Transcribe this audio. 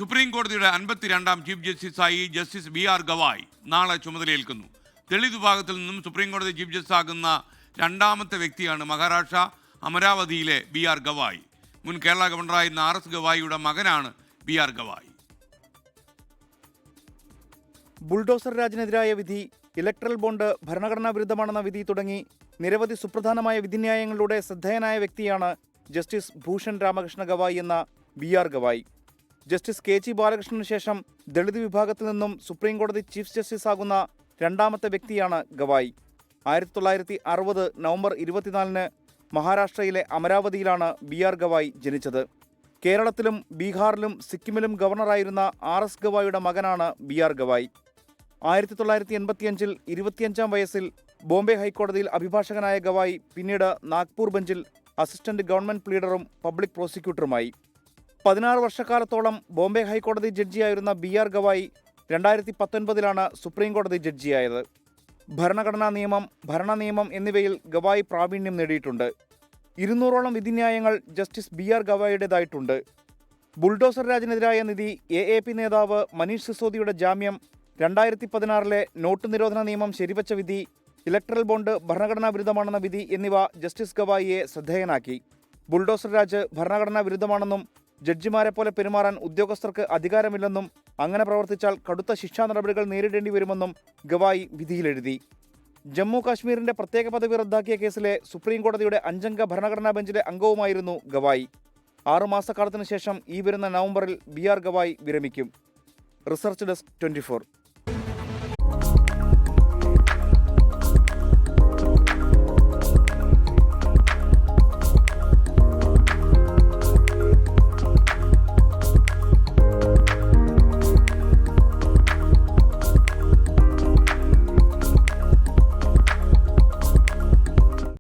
Supreme കോടതിയുടെ 52ാം chief ജസ്റ്റിസായി justice BR Gavai നാളെ ചുമതലയേൽക്കുന്നു. ദളിത് വിഭാഗത്തിൽ നിന്നും സുപ്രീം കോടതി ചീഫ് ജസ്റ്റിസ് ആകുന്ന രണ്ടാമത്തെ വ്യക്തിയാണ് മഹാരാഷ്ട്ര അമരാവതിയിലെ BR ഗവായ്. മുൻ കേരള ഗവർണറായിരുന്ന RS ഗവായിയുടെ മകനാണ് BR ഗവായ്. ബുൾഡോസർ രാജിനെതിരായ വിധി, ഇലക്ട്രൽ ബോണ്ട് ഭരണഘടനാ വിരുദ്ധമാണെന്ന വിധി തുടങ്ങി നിരവധി സുപ്രധാനമായ വിധിന്യായങ്ങളിലൂടെ ശ്രദ്ധേയനായ വ്യക്തിയാണ് ജസ്റ്റിസ് ഭൂഷൺ രാമകൃഷ്ണ ഗവായ് എന്ന BR ഗവായ്. ജസ്റ്റിസ് KG ബാലകൃഷ്ണന് ശേഷം ദളിത് വിഭാഗത്തിൽ നിന്നും സുപ്രീം കോടതി ചീഫ് ജസ്റ്റിസ് ആകുന്ന രണ്ടാമത്തെ വ്യക്തിയാണ് ഗവായ്. 1960 നവംബർ 24-ന് മഹാരാഷ്ട്രയിലെ അമരാവതിയിലാണ് BR ഗവായ് ജനിച്ചത്. കേരളത്തിലും ബീഹാറിലും സിക്കിമിലും ഗവർണറായിരുന്ന RS ഗവായിയുടെ മകനാണ് BR ഗവായ്. 1985-ൽ 25-ാം വയസ്സിൽ ബോംബെ ഹൈക്കോടതിയിൽ അഭിഭാഷകനായ ഗവായ് പിന്നീട് നാഗ്പൂർ ബെഞ്ചിൽ അസിസ്റ്റന്റ് ഗവൺമെന്റ് പ്ലീഡറും പബ്ലിക് പ്രോസിക്യൂട്ടറുമായി. 16 വർഷക്കാലത്തോളം ബോംബെ ഹൈക്കോടതി ജഡ്ജിയായിരുന്ന BR ഗവായ് 2019-ലാണ് സുപ്രീം കോടതി ജഡ്ജിയായത്. ഭരണഘടനാ നിയമം, ഭരണ നിയമം എന്നിവയിൽ ഗവായ് പ്രാവീണ്യം നേടിയിട്ടുണ്ട്. 200ഓളം വിധിന്യായങ്ങൾ ജസ്റ്റിസ് BR ഗവായിയുടേതായിട്ടുണ്ട്. ബുൾഡോസർ രാജിനെതിരായ നിധി, AAP നേതാവ് മനീഷ് സിസോദിയുടെ ജാമ്യം, 2016-ലെ നോട്ട് നിരോധന നിയമം ശരിവച്ച വിധി, ഇലക്ട്രൽ ബോണ്ട് ഭരണഘടനാ വിരുദ്ധമാണെന്ന വിധി എന്നിവ ജസ്റ്റിസ് ഗവായിയെ ശ്രദ്ധേയനാക്കി. ബുൾഡോസർ രാജ് ഭരണഘടനാ വിരുദ്ധമാണെന്നും ജഡ്ജിമാരെ പോലെ പെരുമാറാൻ ഉദ്യോഗസ്ഥർക്ക് അധികാരമില്ലെന്നും അങ്ങനെ പ്രവർത്തിച്ചാൽ കടുത്ത ശിക്ഷാ നടപടികൾ നേരിടേണ്ടി വരുമെന്നും ഗവായ് വിധിയിലെഴുതി. ജമ്മു കാശ്മീരിന്റെ പ്രത്യേക പദവി റദ്ദാക്കിയ കേസിലെ സുപ്രീം കോടതിയുടെ 5-അംഗ ഭരണഘടനാ ബെഞ്ചിലെ അംഗവുമായിരുന്നു ഗവായ്. 6 മാസക്കാലത്തിനു ശേഷം ഈ വരുന്ന നവംബറിൽ BR ഗവായ് വിരമിക്കും. Research desk 24.